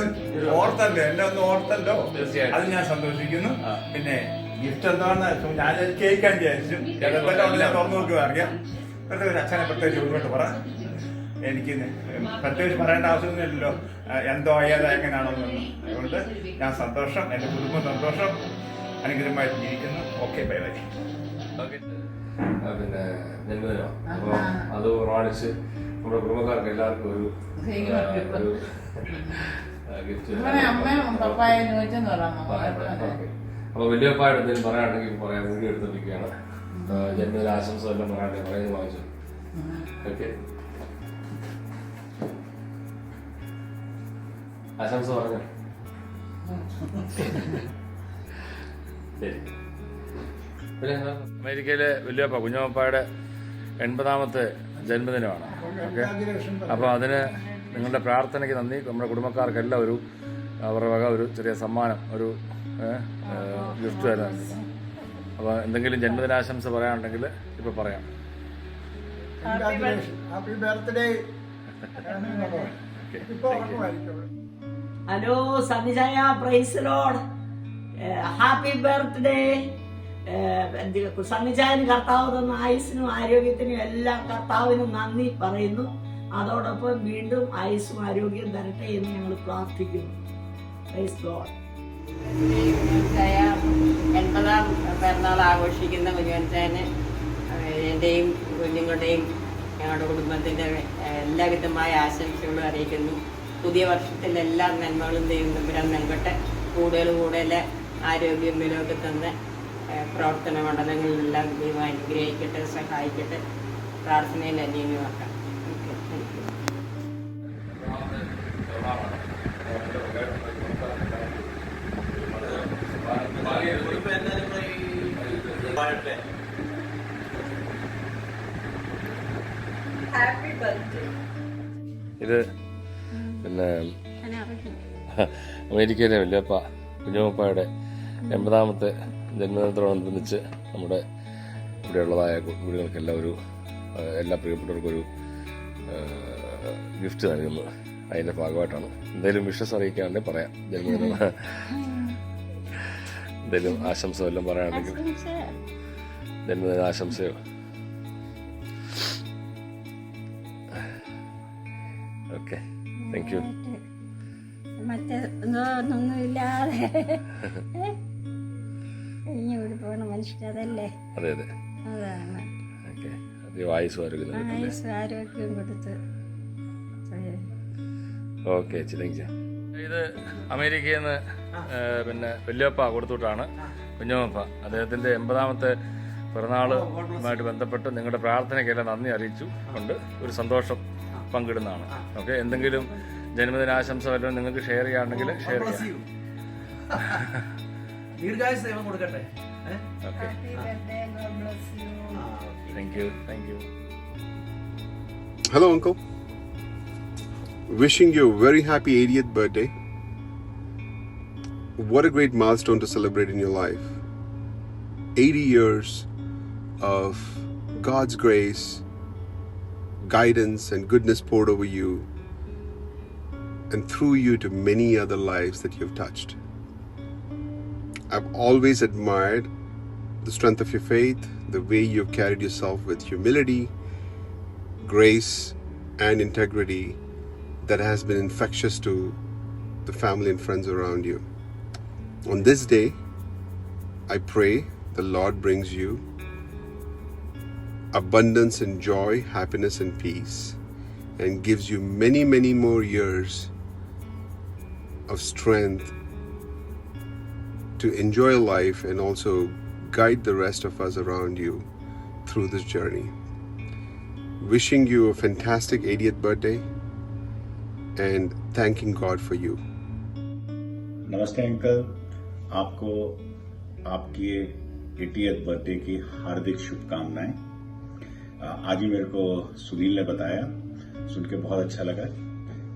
ഒന്ന് ഓർത്തല്ലോ, തീർച്ചയായും അത് ഞാൻ സന്തോഷിക്കുന്നു. പിന്നെ ഗിഫ്റ്റ് എന്താണെന്ന് ഞാൻ കേൾക്കാൻ വിചാരിച്ചു. തുറന്നു നോക്കുക അറിയാം. വെറുതെ ഒരു അച്ഛനെ പ്രത്യേകിച്ച് മുന്നോട്ട് പറ. എനിക്ക് പ്രത്യേകിച്ച് പറയേണ്ട ആവശ്യമൊന്നുമില്ലല്ലോ എന്തോ ഏതാ എങ്ങനെയാണോന്നൊന്നും. അതുകൊണ്ട് ഞാൻ സന്തോഷം, എൻ്റെ കുടുംബം സന്തോഷം, അനുഗ്രഹമായിട്ട് ജീവിക്കുന്നു. Okay, bye bye. പിന്നെ ജന്മദിനം. അപ്പൊ അത് പ്രമാണിച്ച് നമ്മുടെ കുടുംബക്കാർക്ക് എല്ലാവർക്കും ഒരു ഗിഫ്റ്റ്. അപ്പൊ വലിയപ്പാട് എന്തെങ്കിലും പറയാനുണ്ടെങ്കിൽ പറയാൻ വീഡിയോ എടുത്തിരിക്കുകയാണ്. ജന്മദിന ആശംസ എല്ലാം പറയാട്ടെ, പറയുന്നത് വാങ്ങിച്ചു. ഓക്കെ, ആശംസ പറഞ്ഞു. ശരി. പിന്നെ അമേരിക്കയിലെ വല്യപ്പ കുഞ്ഞമ്മപ്പായുടെ 80ാമത്തെ ജന്മദിനമാണ്. ഓക്കെ, അപ്പോൾ അതിന് നിങ്ങളുടെ പ്രാർത്ഥനയ്ക്ക് നന്ദി. നമ്മുടെ കുടുംബക്കാർക്കെല്ലാം അവരുടെ വക ഒരു ചെറിയ സമ്മാനം, ഒരു ഗിഫ്റ്റ് തരാൻ. അപ്പോൾ എന്തെങ്കിലും ജന്മദിനാശംസ പറയാനുണ്ടെങ്കിൽ ഇപ്പോൾ പറയാം. Happy birthday. ഹലോ സന്നിജായ, പ്രൈസ് ലോർഡ്, ഹാപ്പി ബർത്ത്ഡേ. സന്നിജായന് കർത്താവ് തന്ന ആയുസ്സിനും ആരോഗ്യത്തിനും എല്ലാം കർത്താവിനും നന്ദി പറയുന്നു. അതോടൊപ്പം വീണ്ടും ആയുസ്സും ആരോഗ്യം തരട്ടെ എന്ന് ഞങ്ങൾ പ്രാർത്ഥിക്കുന്നു. Praise Lord. 80ാം പിറന്നാൾ ആഘോഷിക്കുന്ന കുഞ്ഞുവൻചായന് എൻ്റെയും കുഞ്ഞുങ്ങളുടെയും ഞങ്ങളുടെ കുടുംബത്തിൻ്റെ എല്ലാവിധമായ ആശംസകളും അറിയിക്കുന്നു. പുതിയ വർഷത്തിൽ എല്ലാ നന്മകളും ദൈവം തമ്പുരാൻ നൽകട്ടെ. കൂടുതൽ ആരോഗ്യം വിലയൊക്കെ തന്ന് പ്രവർത്തന മണ്ഡലങ്ങളിലെല്ലാം ദൈവം അനുഗ്രഹിക്കട്ടെ, സഹായിക്കട്ടെ. പ്രാർത്ഥനയിൽ അന്യോന്യമാക്കാം. Okay, thank you. ഇത് പിന്നെ അമേരിക്കയിലെ വല്യപ്പ കുഞ്ഞമ്മപ്പായുടെ 80ാമത്തെ ജന്മദിനത്തോടനുബന്ധിച്ച് നമ്മുടെ ഇവിടെയുള്ളതായ വീടുകൾക്കെല്ലാം എല്ലാ പ്രിയപ്പെട്ടവർക്കൊരു ഗിഫ്റ്റ് നൽകുന്നു. അതിൻ്റെ ഭാഗമായിട്ടാണ്. എന്തെങ്കിലും വിഷസ് അറിയിക്കാണ്ട് പറയാം. ജന്മദിനം എന്തെങ്കിലും ആശംസ വല്ലതും പറയുകയാണെങ്കിൽ, ജന്മദിന ആശംസയോ. Okay, thank you. മറ്റൊന്നുമില്ലാതെ പോണ മനുഷ്യരല്ലേ. അതെ അതെ, അതാണ്. ഓക്കെ, ആയുസ് ആരോഗ്യം കൊടുത്ത്. Okay, thank you. ഇത് അമേരിക്കയിൽ നിന്ന് പിന്നെ വല്യപ്പ കൊടുത്തുവിട്ടാണ് കുഞ്ഞമ്മപ്പ. അദ്ദേഹത്തിൻ്റെ 80ാമത്തെ പിറന്നാളുമായിട്ട് ബന്ധപ്പെട്ട് നിങ്ങളുടെ പ്രാർത്ഥനയ്ക്കെല്ലാം നന്ദി അറിയിച്ചു കൊണ്ട് ഒരു സന്തോഷം പങ്കിടുന്നതാണ്. ഓക്കെ, എന്തെങ്കിലും ജന്മദിനാശംസ വല്ലതും നിങ്ങൾക്ക് ഷെയർ ചെയ്യാറുണ്ടെങ്കിൽ ഷെയർ ചെയ്യാം. ദീർഘായുസ് കൊടുക്കട്ടെ. Okay, thank U, thank you. Hello, Uncle. Wishing you a very happy 80th birthday. What a great milestone to celebrate in your life. 80 years of God's grace, guidance, and goodness poured over you, and through you to many other lives that you've touched. I've always admired the strength of your faith, the way you've carried yourself with humility, grace, and integrity that has been infectious to the family and friends around you. On this day, I pray the Lord brings you abundance and joy, happiness and peace, and gives you many, many more years of strength to enjoy life and also guide the rest of us around you through this journey. Wishing you a fantastic 80th birthday and thanking God for you. नमस्ते uncle, आपको आपकी 80th birthday की हार्दिक शुभकामनाएं। आज ही मेरे को सुनील ने बताया, सुन के बहुत अच्छा लगा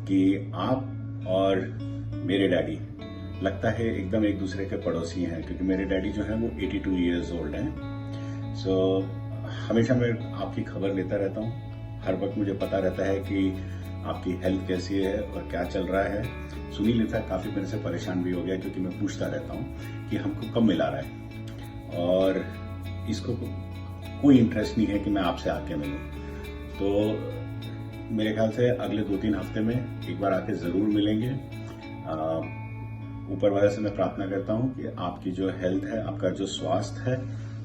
कि आप और मेरे डैडी लगता है एकदम एक दूसरे के पड़ोसी हैं, क्योंकि मेरे डैडी जो हैं वो 82 इयर्स ओल्ड हैं। सो हमेशा मैं आपकी खबर लेता रहता हूँ। हर वक्त मुझे पता रहता है कि आपकी हेल्थ कैसी है और क्या चल रहा है। सुनील इनफैक्ट काफी मेरे से परेशान भी हो गया, क्योंकि मैं पूछता रहता हूँ कि हमको कब मिला रहा है, और इसको कोई इंटरेस्ट नहीं है कि मैं आपसे आके मिलूं। तो मेरे ख्याल से अगले 2-3 हफ्ते में एक बार आके जरूर मिलेंगे। ऊपर वाले से मैं प्रार्थना करता हूँ कि आपकी जो हेल्थ है, आपका जो स्वास्थ्य है,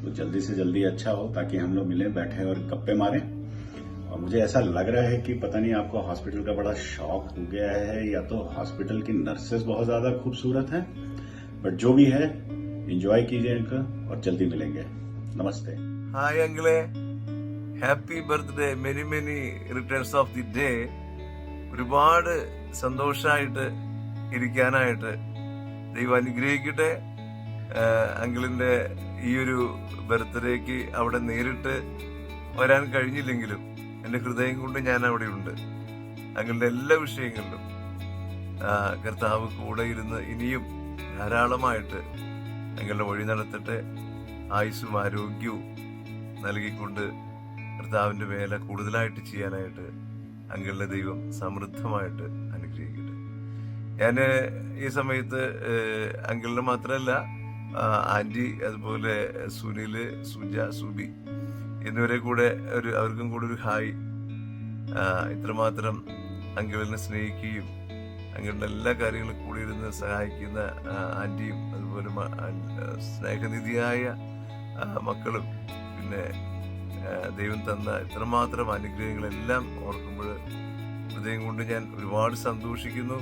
वो जल्दी से जल्दी अच्छा हो, ताकि हम लोग मिलें, बैठे और गप्पे मारें। और मुझे ऐसा लग रहा है कि पता नहीं आपको हॉस्पिटल का बड़ा शौक हो गया है, या तो हॉस्पिटल की नर्सेस बहुत ज्यादा खूबसूरत हैं, बट जो भी है एंजॉय कीजिए इनका, और जल्दी मिलेंगे। नमस्ते। ഹായ് അങ്കിളെ, happy birthday, many many returns of the day. ഒരുപാട് സന്തോഷമായിട്ട് ഇരിക്കാനായിട്ട് ദൈവം അനുഗ്രഹിക്കട്ടെ. അങ്കിളിന്റെ ഈ ഒരു ബർത്ത്ഡേക്ക് അവിടെ നേരിട്ട് വരാൻ കഴിഞ്ഞില്ലെങ്കിലും എൻ്റെ ഹൃദയം കൊണ്ട് ഞാൻ അവിടെ ഉണ്ട്. അങ്കിളുടെ എല്ലാ വിഷയങ്ങളിലും കർത്താവ് കൂടെ ഇരുന്ന് ഇനിയും ധാരാളമായിട്ട് അങ്കിളുടെ വഴി നടത്തട്ടെ. ആയുസ്സും ആരോഗ്യവും നൽകിക്കൊണ്ട് കർത്താവിൻ്റെ വേല കൂടുതലായിട്ട് ചെയ്യാനായിട്ട് അങ്കിളിന്റെ ദൈവം സമൃദ്ധമായിട്ട് അനുഗ്രഹിക്കട്ടെ. ഞാൻ ഈ സമയത്ത് അങ്കിളിന് മാത്രമല്ല, ആൻറ്റി, അതുപോലെ സുനില്, സുജ, സുബി എന്നിവരെ കൂടെ അവർക്കും കൂടെ ഒരു ഹായ്. ഇത്രമാത്രം അങ്കിളിനെ സ്നേഹിക്കുകയും അങ്കിളുടെ എല്ലാ കാര്യങ്ങളും കൂടി ഇരുന്ന് സഹായിക്കുന്ന ആൻറ്റിയും അതുപോലെ സ്നേഹനിധിയായ മക്കളും, പിന്നെ ദൈവം തന്ന ഇത്രമാത്രം അനുഗ്രഹങ്ങളെല്ലാം ഓർക്കുമ്പോൾ ഹൃദയം കൊണ്ട് ഞാൻ ഒരുപാട് സന്തോഷിക്കുന്നു.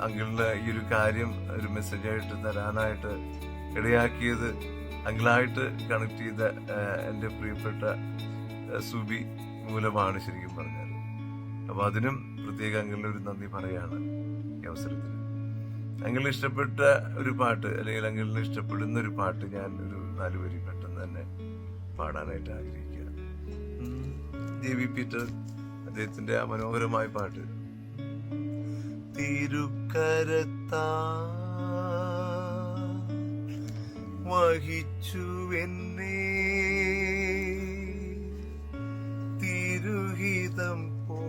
അങ്കിളിന് ഈ ഒരു കാര്യം ഒരു മെസ്സേജായിട്ട് തരാനായിട്ട് ഇടയാക്കിയത് അങ്കിളായിട്ട് കണക്ട് ചെയ്ത എൻ്റെ പ്രിയപ്പെട്ട സുബി മൂലമാണ് ശരിക്കും പറഞ്ഞാൽ. അപ്പോൾ അതിനും പ്രത്യേക അങ്കിളിന് ഒരു നന്ദി പറയാണ് ഈ അവസരത്തിൽ. അങ്കിളിന് ഇഷ്ടപ്പെട്ട ഒരു പാട്ട്, അല്ലെങ്കിൽ അങ്കിളിന് ഇഷ്ടപ്പെടുന്ന ഒരു പാട്ട് ഞാൻ ഒരു 4 വരി പെട്ടെന്ന് തന്നെ പാടാനായിട്ട് ആഗ്രഹിക്കുക. JV പീറ്റർ അദ്ദേഹത്തിന്റെ ആ മനോഹരമായ പാട്ട്. തിരുക്കരത്താ വഹിച്ചു എന്നെ, തിരുഹിതം പോ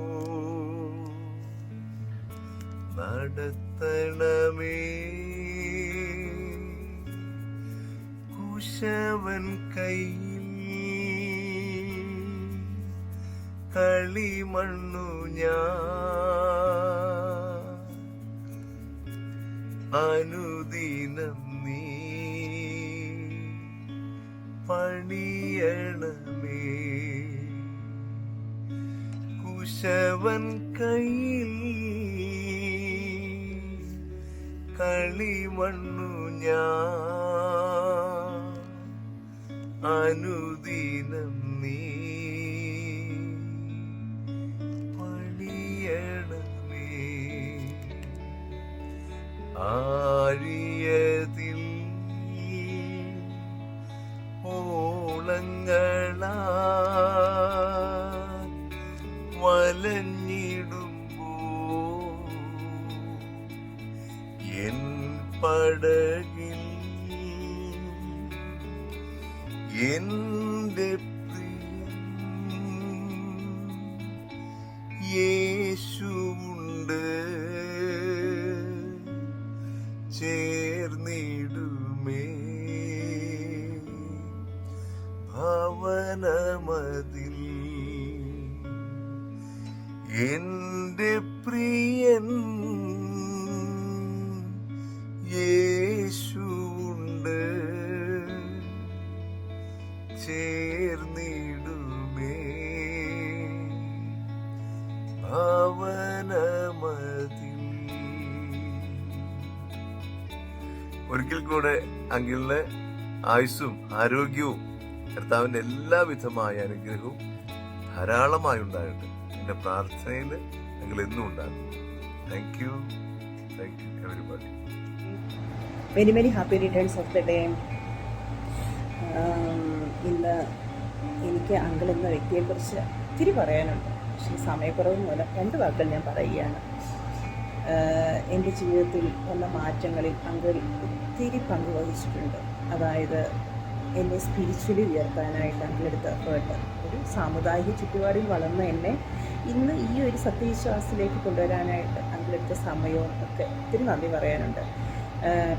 നടത്തണമേ, കുശവൻ കയ്യിൽ കളിമണ്ണു ഞാൻ, അനുദിനം നീ പണിയണമേ, കുശവൻ കയ്യിൽ കളിമണ്ണു ഞാൻ, അനുദിനം നീ പണിയണമേ. ആഴിയതിൽ ഓളങ്ങളാ വലഞ്ഞിടുമ്പോ എൻ പടകിൽ എന്റെ യേശുവുണ്ട്, ചേർന്നിടുമേ ഭവനമതിൽ എന്റെ പ്രിയൻ യേശുവുണ്ട്, ചേർന്നിടുമേ ഭവനമതിൽ. ഒരിക്കൽ കൂടെ അങ്കിളിന് ആയുസ്സും ആരോഗ്യവും കർത്താവിന്റെ എല്ലാവിധമായ അനുഗ്രഹവും ധാരാളമായി ഉണ്ടാകട്ടെ. എന്റെ പ്രാർത്ഥനയിൽ അങ്കിൾ എന്നും ഉണ്ടാകും. Thank you everybody. Very very happy returns of the day. ഇന്ന് എനിക്ക് അങ്കിൾ എന്ന വ്യക്തിയെക്കുറിച്ച് ഒത്തിരി പറയാനുണ്ട്. പക്ഷേ സമയക്കുറവ് മൂലം 2 വാക്കുകൾ ഞാൻ പറയുകയാണ്. എൻ്റെ ജീവിതത്തിൽ വന്ന മാറ്റങ്ങളിൽ അങ്കിൾ ഒത്തിരി പങ്കുവഹിച്ചിട്ടുണ്ട്. അതായത് എന്നെ സ്പിരിച്വലി ഉയർത്താനായിട്ട് അങ്കിളെടുത്ത എഫേർട്ട്, ഒരു സാമുദായിക ചുറ്റുപാടിൽ വളർന്ന എന്നെ ഇന്ന് ഈ ഒരു സത്യവിശ്വാസത്തിലേക്ക് കൊണ്ടുവരാനായിട്ട് അങ്കിളെടുത്ത സമയവും ഒക്കെ ഒത്തിരി നന്ദി പറയാനുണ്ട്.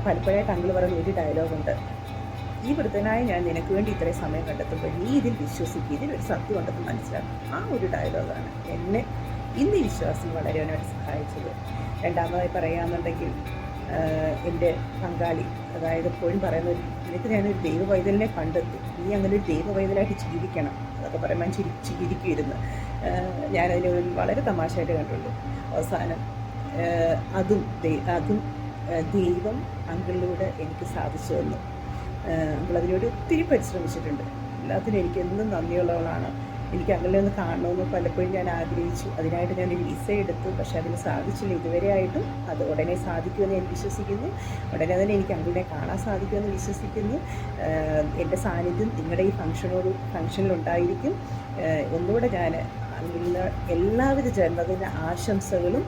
പലപ്പോഴായിട്ട് അങ്കിൾ പറയുന്ന ഒരു ഡയലോഗുണ്ട്, ഈ വൃദ്ധനായ ഞാൻ നിനക്ക് വേണ്ടി ഇത്രയും സമയം കണ്ടെത്തുമ്പോൾ നീ ഇതിൽ വിശ്വസിക്കുക, ഇതിലൊരു സത്യം ഉണ്ടെന്ന് മനസ്സിലാക്കും. ആ ഒരു ഡയലോഗാണ് എന്നെ ഇന്ന് ഈ വിശ്വാസം വളരാനായിട്ട് സഹായിച്ചത്. രണ്ടാമതായി പറയുകയാണെന്നുണ്ടെങ്കിൽ എൻ്റെ പങ്കാളി, അതായത് എപ്പോഴും പറയുന്ന നിനക്ക് ഞാനൊരു ദൈവ പൈതലിനെ കണ്ടെത്തും, നീ അങ്ങനെ ഒരു ദൈവ പൈതലായിട്ട് ജീവിക്കണം, അതൊക്കെ പറയുമ്പോൾ ചിരിക്കുമായിരുന്നു. ഞാനതിനെ വളരെ തമാശയായിട്ട് കണ്ടുള്ളൂ. അവസാനം അതും ദൈവം അങ്കിളിലൂടെ എനിക്ക് സാധിച്ചു തന്നു. അങ്കിൾ അതിനുവേണ്ടി ഒത്തിരി പരിശ്രമിച്ചിട്ടുണ്ട്. എല്ലാത്തിനും എനിക്ക് എന്നും നന്ദിയുള്ളവളാണ്. എനിക്ക് അങ്കിളിനെ ഒന്ന് കാണണമെന്ന് പലപ്പോഴും ഞാൻ ആഗ്രഹിച്ചു. അതിനായിട്ട് ഞാൻ ഒരു വിസ എടുത്തു. പക്ഷേ അതിന് സാധിച്ചില്ല ഇതുവരെ ആയിട്ടും. അത് ഉടനെ സാധിക്കുമെന്ന് ഞാൻ വിശ്വസിക്കുന്നു. ഉടനെ തന്നെ എനിക്ക് അങ്കിളിനെ കാണാൻ സാധിക്കുമെന്ന് വിശ്വസിക്കുന്നു. എൻ്റെ സാന്നിധ്യം നിങ്ങളുടെ ഈ ഫംഗ്ഷനിലുണ്ടായിരിക്കും. ഒന്നുകൂടെ ഞാൻ അങ്കിളിന് എല്ലാവിധ ജന്മദിന ആശംസകളും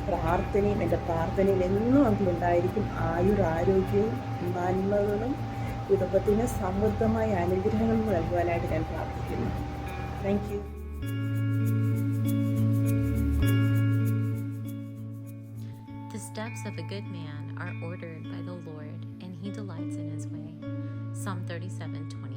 പ്രാർത്ഥനയും, എൻ്റെ പ്രാർത്ഥനയിൽ എന്നും അങ്കിളുണ്ടായിരിക്കും. ആരോഗ്യവും നന്മകളും കുടുംബത്തിന് സമൃദ്ധമായ അനുഗ്രഹങ്ങൾ നൽകുവാനായിട്ട് ഞാൻ പ്രാർത്ഥിക്കുന്നു. Thank you. The steps of a good man are ordered by the Lord, and he delights in his way. Psalm 37:20.